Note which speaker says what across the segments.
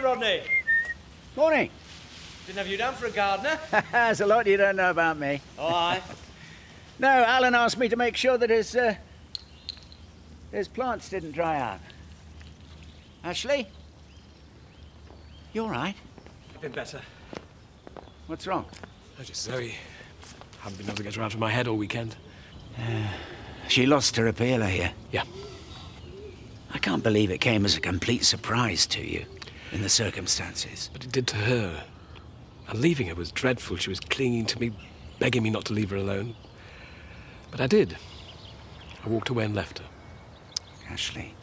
Speaker 1: Morning, Rodney.
Speaker 2: Morning.
Speaker 1: Didn't have you down for a gardener.
Speaker 2: There's a lot you don't know about me.
Speaker 1: Oh, aye.
Speaker 2: No, Alan asked me to make sure that his plants didn't dry out. Ashley? You all right?
Speaker 1: I've been better.
Speaker 2: What's wrong?
Speaker 3: Oh, just Zoe. Haven't been able to get her out of my head all weekend.
Speaker 2: She lost her appeal here.
Speaker 3: Yeah.
Speaker 2: I can't believe it came as a complete surprise to you in the circumstances.
Speaker 3: But it did to her. And leaving her was dreadful. She was clinging to me, begging me not to leave her alone. But I did. I walked away and left her.
Speaker 2: Ashley,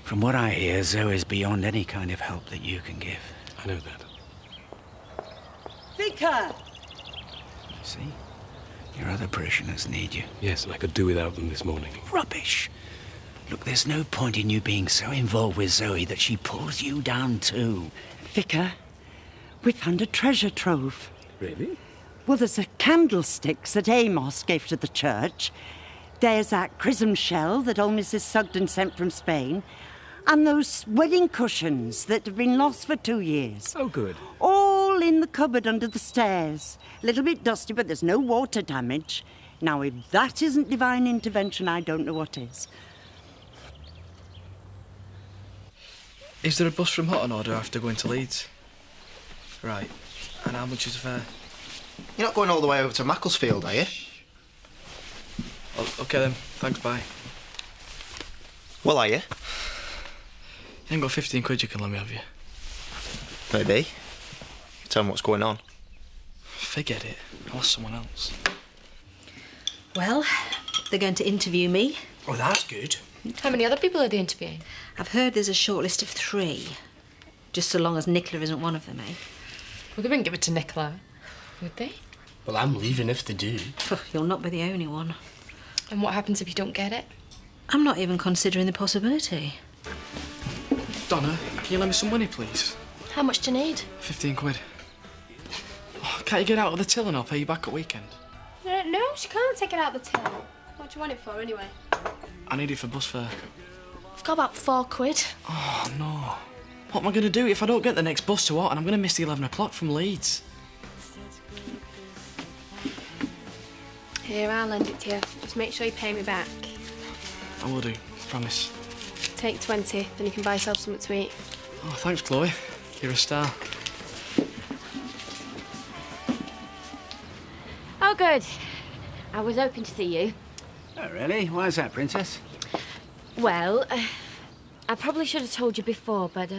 Speaker 2: from what I hear, Zoe's beyond any kind of help that you can give.
Speaker 3: I know that.
Speaker 4: Vicar!
Speaker 2: See? Your other parishioners need you.
Speaker 3: Yes, and I could do without them this morning.
Speaker 2: Rubbish. Look, there's no point in you being so involved with Zoe that she pulls you down too.
Speaker 4: Vicar, we found a treasure trove.
Speaker 3: Really?
Speaker 4: Well, there's the candlesticks that Amos gave to the church. There's that chrism shell that old Mrs. Sugden sent from Spain. And those wedding cushions that have been lost for 2 years.
Speaker 3: Oh, good.
Speaker 4: All in the cupboard under the stairs. A little bit dusty, but there's no water damage. Now, if that isn't divine intervention, I don't know what is.
Speaker 5: Is there a bus from Hutton, or do I have to go into Leeds? Right. And how much is the fare?
Speaker 6: You're not going all the way over to Macclesfield, are you?
Speaker 5: Oh, OK then. Thanks, bye.
Speaker 6: Well, are you?
Speaker 5: You ain't got 15 quid you can let me, have you?
Speaker 6: Maybe. Tell me what's going on.
Speaker 5: Forget it. I'll ask someone else.
Speaker 7: Well, they're going to interview me.
Speaker 6: Oh, that's good.
Speaker 8: How many other people are they interviewing?
Speaker 7: I've heard there's a short list of 3. Just so long as Nicola isn't one of them, eh?
Speaker 8: Well, they wouldn't give it to Nicola, would they?
Speaker 6: Well, I'm leaving if they do.
Speaker 7: You'll not be the only one.
Speaker 8: And what happens if you don't get it?
Speaker 7: I'm not even considering the possibility.
Speaker 5: Donna, can you lend me some money, please?
Speaker 8: How much do you need?
Speaker 5: 15 quid. Oh, can't you get out of the till and I'll pay you back at weekend?
Speaker 8: No, she can't take it out the till. What do you want it for, anyway?
Speaker 5: I need it for bus fare.
Speaker 8: I've got about 4 quid.
Speaker 5: Oh, no. What am I going to do if I don't get the next bus to Hutton? I'm going to miss the 11 o'clock from Leeds.
Speaker 8: Here, I'll lend it to you. Just make sure you pay me back.
Speaker 5: I will do, promise.
Speaker 8: Take 20, then you can buy yourself something to eat.
Speaker 5: Oh, thanks, Chloe. You're a star.
Speaker 9: Oh, good. I was hoping to see you.
Speaker 2: Oh, really? Why is that, Princess?
Speaker 9: Well, I probably should have told you before, but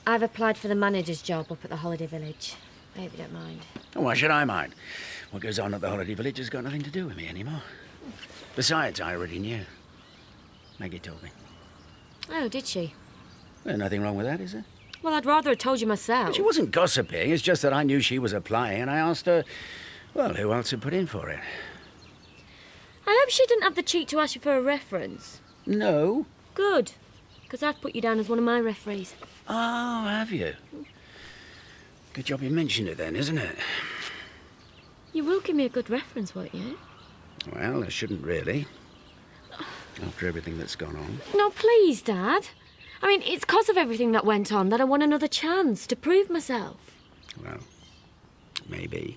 Speaker 9: I've applied for the manager's job up at the Holiday Village. I hope you don't mind.
Speaker 2: Oh, why should I mind? What goes on at the Holiday Village has got nothing to do with me anymore. Besides, I already knew. Maggie told me.
Speaker 9: Oh, did she?
Speaker 2: Well, nothing wrong with that, is there?
Speaker 9: Well, I'd rather have told you myself.
Speaker 2: She wasn't gossiping. It's just that I knew she was applying, and I asked her, well, who else had put in for it?
Speaker 9: I hope she didn't have the cheek to ask you for a reference.
Speaker 2: No.
Speaker 9: Good, because I've put you down as one of my referees.
Speaker 2: Oh, have you? Good job you mentioned it then, isn't it?
Speaker 9: You will give me a good reference, won't you?
Speaker 2: Well, I shouldn't really. After everything that's gone on.
Speaker 9: No, please, Dad. I mean, it's because of everything that went on that I want another chance to prove myself.
Speaker 2: Well, maybe.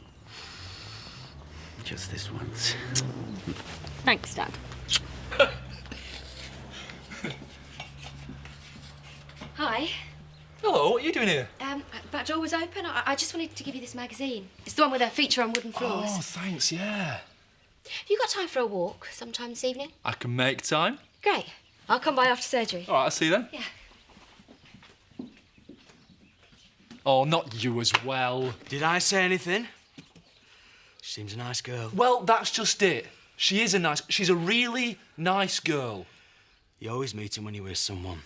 Speaker 2: Just this once.
Speaker 9: Thanks, Dad.
Speaker 8: Hi.
Speaker 1: Hello, what are you doing here?
Speaker 8: Back door was open. I just wanted to give you this magazine. It's the one with a feature on wooden floors.
Speaker 1: Oh, thanks, yeah.
Speaker 8: Have you got time for a walk sometime this evening?
Speaker 1: I can make time.
Speaker 8: Great. I'll come by after surgery.
Speaker 1: All right, I'll see you then.
Speaker 8: Yeah.
Speaker 1: Oh, not you as well.
Speaker 6: Did I say anything? She seems a nice girl.
Speaker 1: Well, that's just it. She's a really nice girl.
Speaker 6: You always meet him when you're with someone.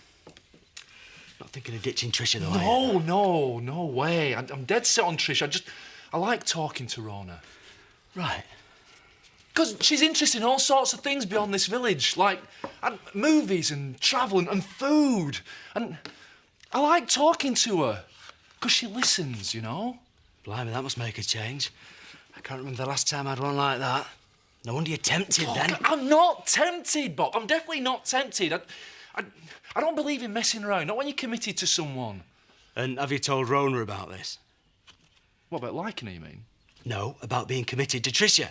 Speaker 6: Not thinking of ditching Trisha, though, are you?
Speaker 1: No way. I'm dead set on Trish. I like talking to Rona.
Speaker 6: Right.
Speaker 1: Because she's interested in all sorts of things beyond this village, like movies and travel and food. And I like talking to her, because she listens, you know?
Speaker 6: Blimey, that must make a change. I can't remember the last time I had one like that. No wonder you're tempted, then.
Speaker 1: I'm not tempted, Bob. I'm definitely not tempted. I don't believe in messing around, not when you're committed to someone.
Speaker 6: And have you told Rona about this?
Speaker 1: What about liking her, you mean?
Speaker 6: No, about being committed to Tricia.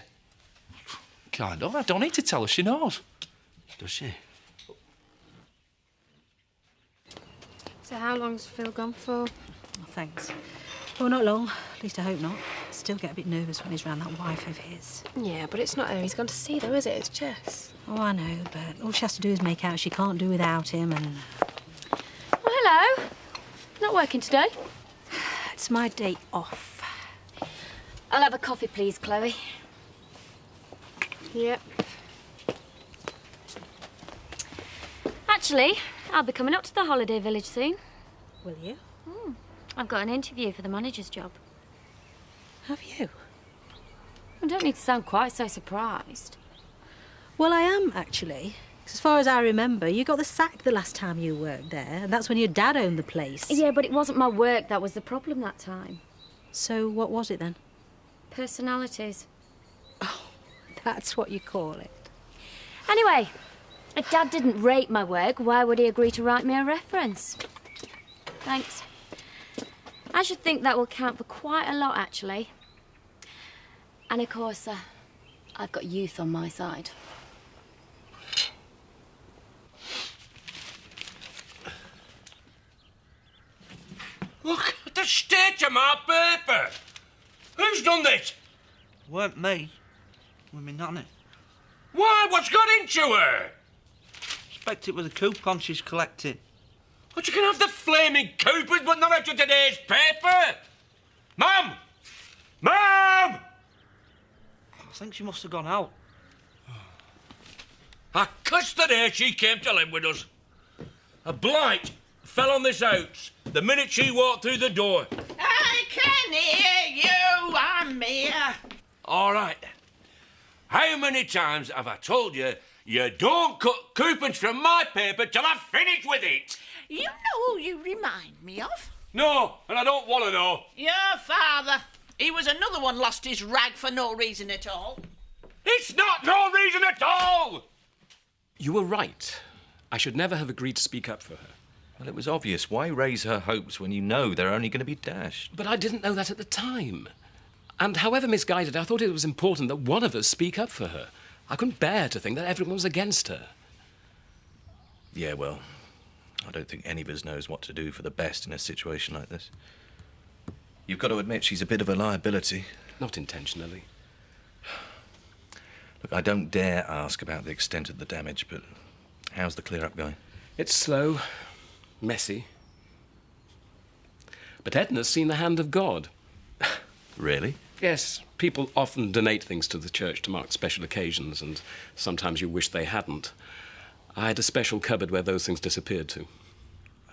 Speaker 1: Kind of. I don't need to tell her, she knows.
Speaker 6: Does she?
Speaker 10: So how long's Phil gone for?
Speaker 7: Oh, thanks. Oh, not long. At least I hope not. Still get a bit nervous when he's round that wife of his.
Speaker 10: Yeah, but it's not her he's gone to see, though, is it? It's Jess.
Speaker 7: Oh, I know, but all she has to do is make out she can't do without him and...
Speaker 9: Well, hello. Not working today?
Speaker 7: It's my day off.
Speaker 9: I'll have a coffee, please, Chloe.
Speaker 10: Yep.
Speaker 9: Actually, I'll be coming up to the holiday village soon.
Speaker 7: Will you?
Speaker 9: I've got an interview for the manager's job.
Speaker 7: Have you?
Speaker 9: I don't need to sound quite so surprised.
Speaker 7: Well, I am, actually. 'Cause as far as I remember, you got the sack the last time you worked there, and that's when your dad owned the place.
Speaker 9: Yeah, but it wasn't my work that was the problem that time.
Speaker 7: So what was it then?
Speaker 9: Personalities.
Speaker 7: That's what you call it.
Speaker 9: Anyway, if Dad didn't rate my work, why would he agree to write me a reference? Thanks. I should think that will count for quite a lot, actually. And of course, I've got youth on my side.
Speaker 11: Look at the state of my paper. Who's done this?
Speaker 12: Weren't me. With me nanny.
Speaker 11: Why? What's got into her?
Speaker 12: Expect it was a coupon she's collecting.
Speaker 11: But you can have the flaming coupons, but not out of today's paper. Mum! Mum!
Speaker 12: I think she must have gone out.
Speaker 11: I cussed the day she came to live with us. A blight fell on this house the minute she walked through the door.
Speaker 13: I can hear you. I'm here.
Speaker 11: All right. How many times have I told you you don't cut coupons from my paper till I've finished with it?
Speaker 13: You know who you remind me of?
Speaker 11: No, and I don't want to know.
Speaker 13: Your father. He was another one lost his rag for no reason at all.
Speaker 11: It's not no reason at all!
Speaker 3: You were right. I should never have agreed to speak up for her.
Speaker 14: Well, it was obvious. Why raise her hopes when you know they're only going to be dashed?
Speaker 3: But I didn't know that at the time. And however misguided, I thought it was important that one of us speak up for her. I couldn't bear to think that everyone was against her.
Speaker 14: Yeah, well, I don't think any of us knows what to do for the best in a situation like this. You've got to admit she's a bit of a liability.
Speaker 3: Not intentionally.
Speaker 14: Look, I don't dare ask about the extent of the damage, but how's the clear-up going?
Speaker 3: It's slow, messy. But Edna's seen the hand of God.
Speaker 14: Really?
Speaker 3: Yes, people often donate things to the church to mark special occasions, and sometimes you wish they hadn't. I had a special cupboard where those things disappeared to.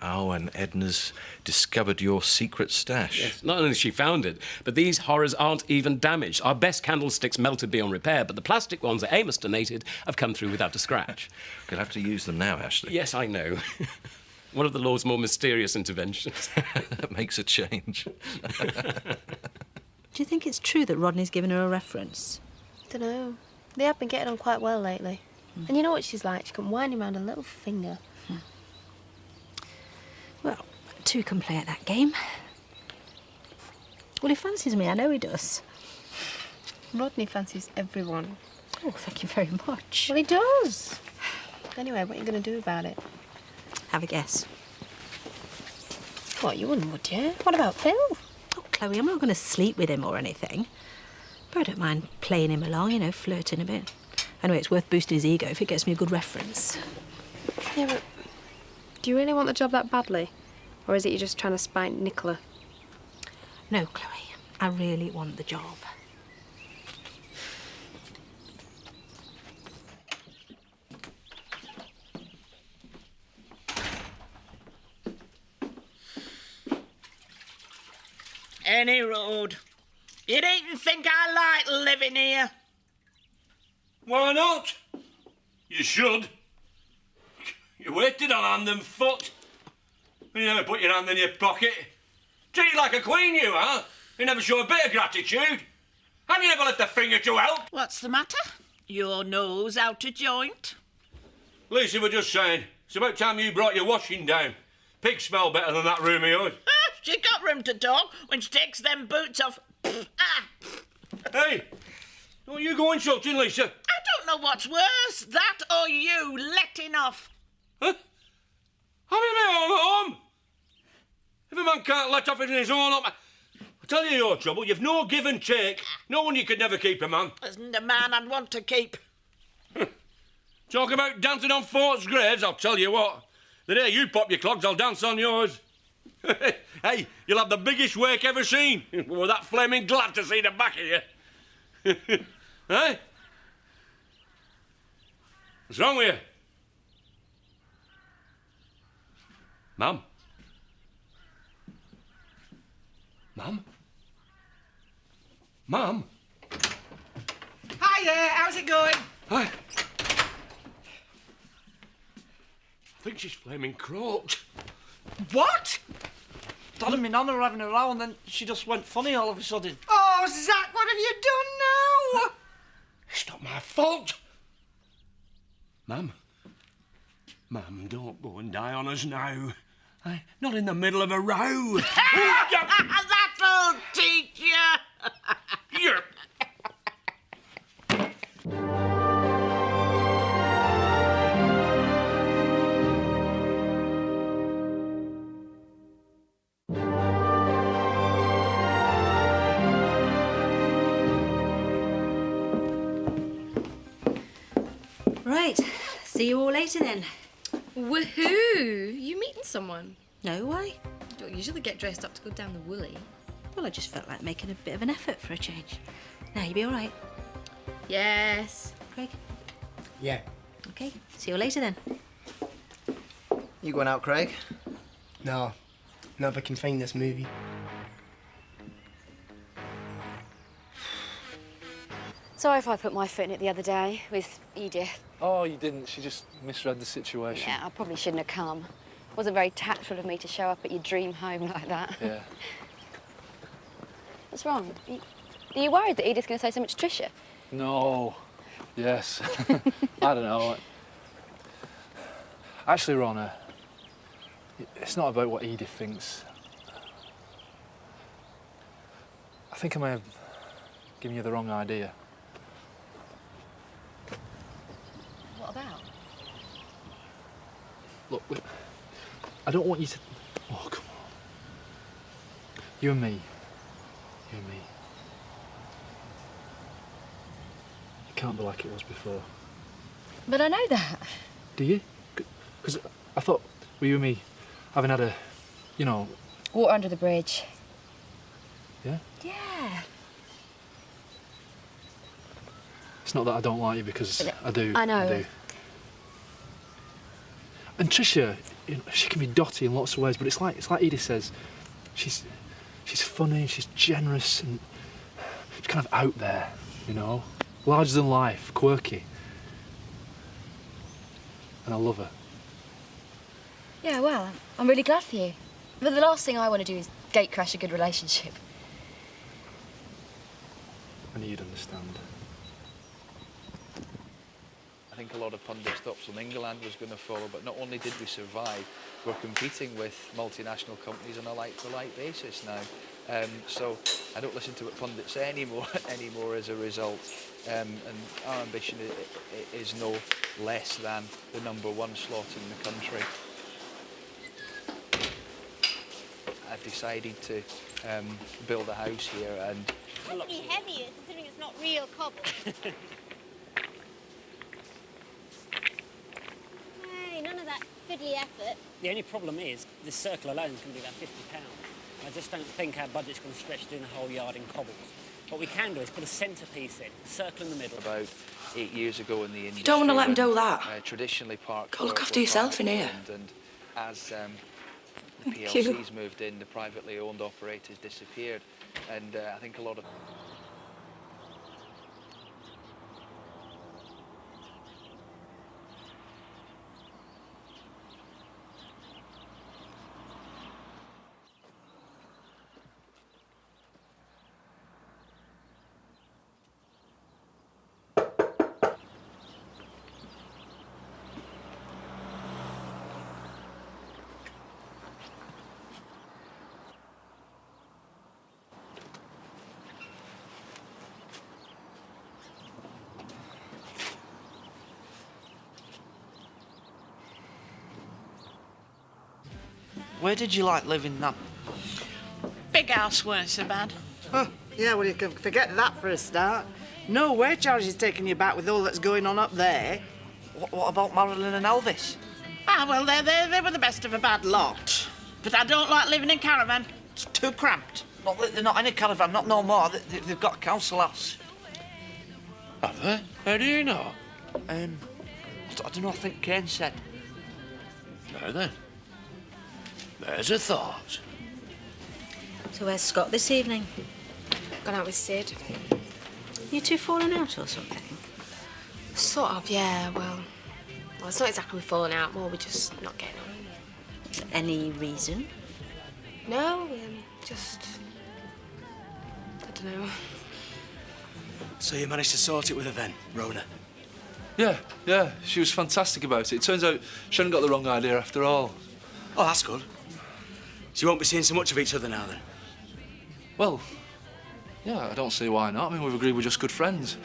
Speaker 14: Oh, and Edna's discovered your secret stash.
Speaker 3: Yes, not only has she found it, but these horrors aren't even damaged. Our best candlesticks melted beyond repair, but the plastic ones that Amos donated have come through without a scratch.
Speaker 14: You'll have to use them now, Ashley.
Speaker 3: Yes, I know. One of the Lord's more mysterious interventions.
Speaker 14: That makes a change.
Speaker 7: Do you think it's true that Rodney's given her a reference?
Speaker 10: Dunno. They have been getting on quite well lately. And you know what she's like? She can wind him round a little finger.
Speaker 7: Well, two can play at that game. Well, he fancies me, I know he does.
Speaker 10: Rodney fancies everyone.
Speaker 7: Oh, thank you very much.
Speaker 10: Well, he does. Anyway, what are you going to do about it?
Speaker 7: Have a guess.
Speaker 10: What, you wouldn't, would you? What about Phil?
Speaker 7: Oh, Chloe, I'm not going to sleep with him or anything. But I don't mind playing him along, you know, flirting a bit. Anyway, it's worth boosting his ego if it gets me a good reference.
Speaker 10: Yeah, but do you really want the job that badly? Or is it you're just trying to spite Nicola?
Speaker 7: No, Chloe, I really want the job.
Speaker 13: Any road. You needn't think I like living here.
Speaker 11: Why not? You should. You waited on hand and foot. You never put your hand in your pocket. Treat you like a queen, you, huh? You never show a bit of gratitude. And you never lift a finger to help.
Speaker 13: What's the matter? Your nose out of joint?
Speaker 11: Lucy, we're just saying, it's about time you brought your washing down. Pigs smell better than that room of yours.
Speaker 13: She got room to talk when she takes them boots off. Ah!
Speaker 11: Hey, don't you go insulting Lisa.
Speaker 13: I don't know what's worse, that or you letting off.
Speaker 11: Huh? I'm in my own home. If a man can't let off in his own home... I tell you your trouble, you've no give and take. No one you could never keep a man.
Speaker 13: Isn't a man I'd want to keep.
Speaker 11: Talk about dancing on folks' graves, I'll tell you what. The day you pop your clogs, I'll dance on yours. Hey, you'll have the biggest wake ever seen. We're that flaming glad to see the back of you. Hey? What's wrong with you? Mum? Mum? Mum?
Speaker 13: Hi there, how's it going?
Speaker 11: Hi. I think she's flaming croaked.
Speaker 12: What? Dad and my nana were having a row and then she just went funny all of a sudden.
Speaker 13: Oh, Zach, what have you done now?
Speaker 11: It's not my fault. Mum? Mum, don't go and die on us now. Not in the middle of a row.
Speaker 13: That'll teach you.
Speaker 11: You're...
Speaker 7: Right, see you all later then.
Speaker 8: Woohoo! You meeting someone?
Speaker 7: No, why?
Speaker 8: You don't usually get dressed up to go down the woolly.
Speaker 7: Well, I just felt like making a bit of an effort for a change. Now, you be all right?
Speaker 8: Yes.
Speaker 7: Craig?
Speaker 15: Yeah.
Speaker 7: Okay, see you later then.
Speaker 15: You going out, Craig? No. Not if I can find this movie.
Speaker 9: Sorry if I put my foot in it the other day with Edith.
Speaker 16: Oh, you didn't. She just misread the situation.
Speaker 9: Yeah, I probably shouldn't have come. Wasn't very tactful of me to show up at your dream home like that.
Speaker 16: Yeah.
Speaker 9: What's wrong? Are you worried that Edith's going to say something to Tricia?
Speaker 16: No. Yes. I don't know. Actually, Rona, it's not about what Edith thinks. I think I may have given you the wrong idea.
Speaker 9: What about?
Speaker 16: Look, I don't want you to... Oh, come on. You and me. You and me. It can't be like it was before.
Speaker 9: But I know that.
Speaker 16: Do you? Because I thought, with you and me, having had a, you know...
Speaker 9: Water under the bridge.
Speaker 16: Yeah?
Speaker 9: Yeah.
Speaker 16: It's not that I don't like you, because I do.
Speaker 9: I know.
Speaker 16: I do. And Tricia, you know, she can be dotty in lots of ways, but it's like Edith says, she's funny, she's generous, and she's kind of out there, you know, larger than life, quirky, and I love her.
Speaker 9: Yeah, well, I'm really glad for you. But the last thing I want to do is gate crash a good relationship.
Speaker 16: I knew you'd understand.
Speaker 17: I think a lot of pundits thought from England was going to follow, but not only did we survive, we're competing with multinational companies on a like-for-like basis now. So I don't listen to what pundits say anymore as a result. And our ambition is no less than the #1 slot in the country. I've decided to build a house here, and
Speaker 18: It must be heavier considering it's not real cobble. Hey, none of that fiddly effort.
Speaker 19: The only problem is this circle alone is going to be about £50. I just don't think our budget's going to stretch doing the whole yard in cobbles. What we can do is put a centrepiece in, circle in the middle.
Speaker 17: about 8 years ago in the industry...
Speaker 20: You don't want to let him do that.
Speaker 17: Traditionally parked...
Speaker 20: Go look after yourself in here.
Speaker 17: And as the
Speaker 20: Thank you.
Speaker 17: PLCs moved in, the privately owned operators disappeared. And I think a lot of...
Speaker 12: Where did you like living, Nan?
Speaker 13: Big house weren't so bad.
Speaker 12: Oh, yeah, well, you can forget that for a start. No way Charlie's taking you back with all that's going on up there. What about Marilyn and Elvis?
Speaker 13: Ah, well, they were the best of a bad lot. But I don't like living in caravan. It's too cramped.
Speaker 12: They're not in a caravan, not no more. They've got a council house.
Speaker 11: Have they? How do you know?
Speaker 12: I don't know, I think Kane said.
Speaker 11: Now then. There's a thought.
Speaker 7: So where's Scott this evening?
Speaker 10: Gone out with Sid.
Speaker 7: You two falling out or something?
Speaker 10: Sort of, yeah, well, it's not exactly we're falling out, more we're just not getting on.
Speaker 7: Any reason?
Speaker 10: No, just... I don't know.
Speaker 6: So you managed to sort it with her then, Rona?
Speaker 1: Yeah, she was fantastic about it. It turns out she hadn't got the wrong idea after all.
Speaker 6: Oh, that's good. So you won't be seeing so much of each other now, then?
Speaker 1: Well, yeah, I don't see why not. I mean, we've agreed we're just good friends.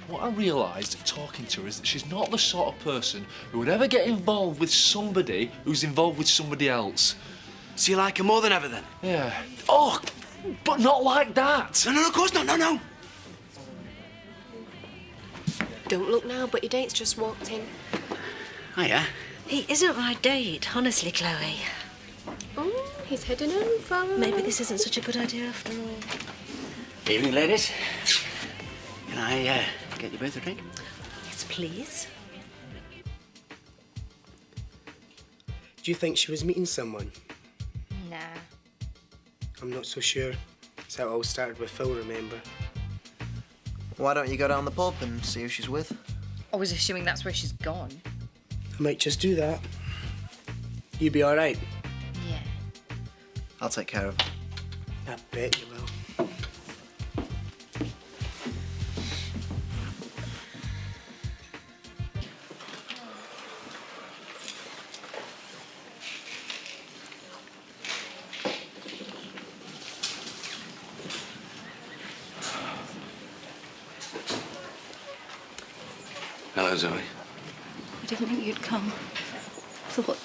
Speaker 1: What I realised talking to her is that she's not the sort of person who would ever get involved with somebody who's involved with somebody else.
Speaker 6: So you like her more than ever, then?
Speaker 1: Yeah. Oh, but not like that.
Speaker 6: No, of course not, no.
Speaker 10: Don't look now, but your date's just walked in.
Speaker 6: Hiya.
Speaker 7: He isn't my date, honestly, Chloe.
Speaker 10: Oh, he's heading home for...
Speaker 7: Maybe this isn't such a good idea after all.
Speaker 2: Evening, ladies. Can I get you both a drink?
Speaker 7: Yes, please.
Speaker 15: Do you think she was meeting someone?
Speaker 8: Nah.
Speaker 15: I'm not so sure. That's how it all started with Phil, remember?
Speaker 5: Why don't you go down the pub and see who she's with?
Speaker 8: Always assuming that's where she's gone.
Speaker 15: I might just do that. You be all right?
Speaker 8: Yeah.
Speaker 5: I'll take care of her.
Speaker 15: I bet you will.
Speaker 14: Hello, Zoe.
Speaker 20: I didn't think you'd come. Thought...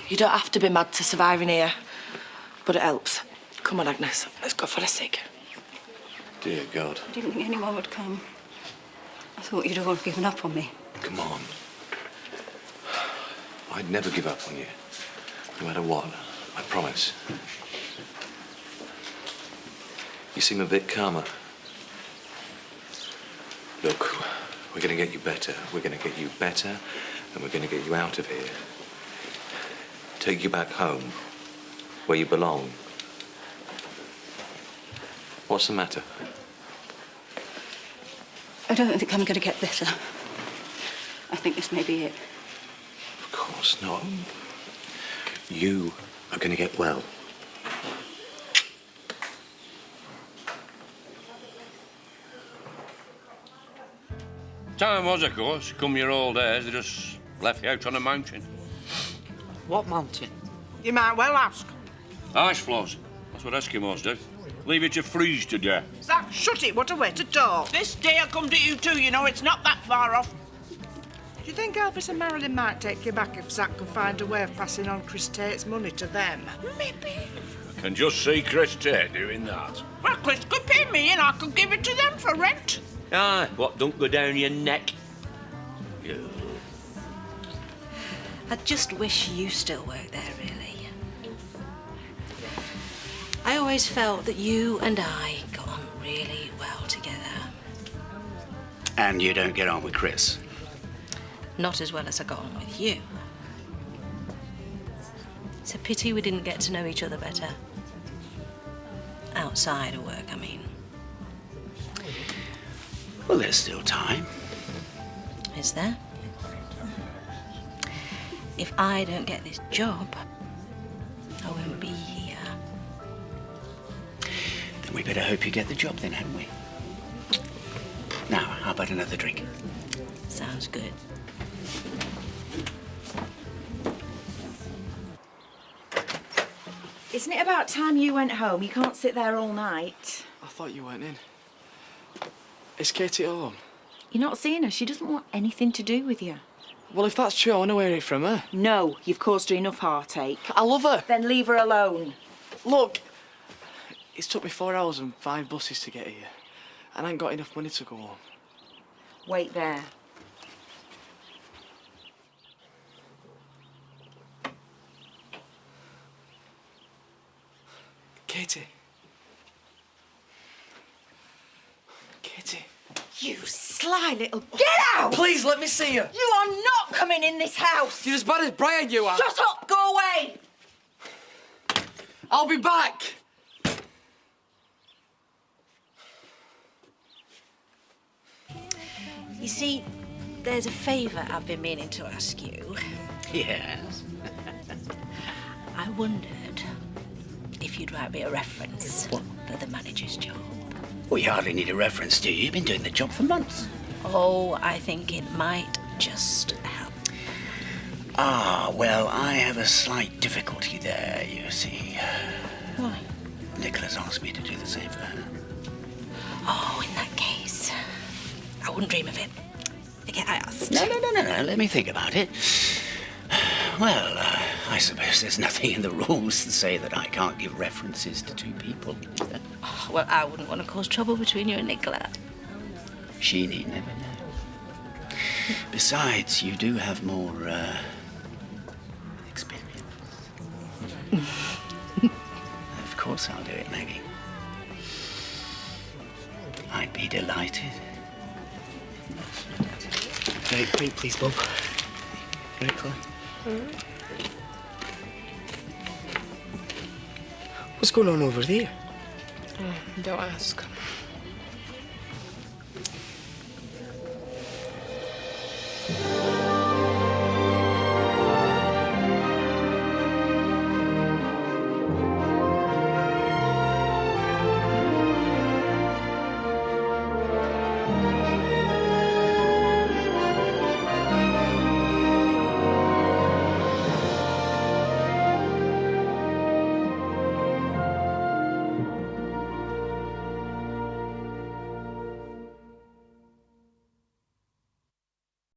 Speaker 20: You don't have to be mad to survive in here, but it helps. Come on, Agnes, let's go for a cig.
Speaker 14: Dear God.
Speaker 20: I didn't think anyone would come. I thought you'd all given up on me.
Speaker 14: Come on. I'd never give up on you. No matter what. I promise. You seem a bit calmer. Look, we're going to get you better. We're going to get you better, and we're going to get you out of here. Take you back home, where you belong. What's the matter?
Speaker 20: I don't think I'm going to get better. I think this may be it.
Speaker 14: Of course not. You are going to get well.
Speaker 11: Time was, of course. Come your old age, they just left you out on a mountain.
Speaker 12: What mountain? You might well ask.
Speaker 11: Ice floes. That's what Eskimos do. Leave it to freeze to death.
Speaker 13: Zach, shut it. What a way to talk. This day I come to you too, you know. It's not that far off.
Speaker 12: Do you think Elvis and Marilyn might take you back if Zach can find a way of passing on Chris Tate's money to them?
Speaker 13: Maybe.
Speaker 11: I can just see Chris Tate doing that.
Speaker 13: Well, Chris could pay me and I could give it to them for rent.
Speaker 11: Aye, what don't go down your neck?
Speaker 7: I just wish you still worked there, really. I always felt that you and I got on really well together.
Speaker 2: And you don't get on with Chris?
Speaker 7: Not as well as I got on with you. It's a pity we didn't get to know each other better. Outside of work, I mean.
Speaker 2: Well, there's still time.
Speaker 7: Is there? If I don't get this job, I won't be here.
Speaker 2: Then we better hope you get the job then, hadn't we? Now, how about another drink?
Speaker 7: Sounds good.
Speaker 21: Isn't it about time you went home? You can't sit there all night.
Speaker 5: I thought you weren't in. Is Katie at home?
Speaker 21: You're not seeing her. She doesn't want anything to do with you.
Speaker 5: Well, if that's true, I want to hear it from her.
Speaker 21: No, you've caused her enough heartache.
Speaker 5: I love her.
Speaker 21: Then leave her alone.
Speaker 5: Look, it's took me 4 hours and 5 buses to get here. And I ain't got enough money to go home.
Speaker 21: Wait there.
Speaker 5: Katie. Katie.
Speaker 21: You sly little... Get out!
Speaker 5: Please, let me see you.
Speaker 21: You are not coming in this house!
Speaker 5: You're as bad as Brian, you are.
Speaker 21: Shut up! Go away!
Speaker 5: I'll be back.
Speaker 7: You see, there's a favour I've been meaning to ask you.
Speaker 2: Yes?
Speaker 7: I wondered if you'd write me a reference for the manager's job.
Speaker 2: Well, you hardly need a reference, do you? You've been doing the job for months.
Speaker 7: Oh, I think it might just help.
Speaker 2: Ah, well, I have a slight difficulty there, you see.
Speaker 7: Why?
Speaker 2: Nicola's asked me to do the same for her.
Speaker 7: Oh, in that case, I wouldn't dream of it. Forget I asked.
Speaker 2: No. Let me think about it. Well, I suppose there's nothing in the rules to say that I can't give references to 2 people.
Speaker 7: Oh, well, I wouldn't want to cause trouble between you and Nicola.
Speaker 2: She need never know. Besides, you do have more, experience. Of course I'll do it, Maggie. I'd be delighted.
Speaker 15: Wait, please, Bob. Right, Claire? What's going on over there?
Speaker 10: Oh, don't ask.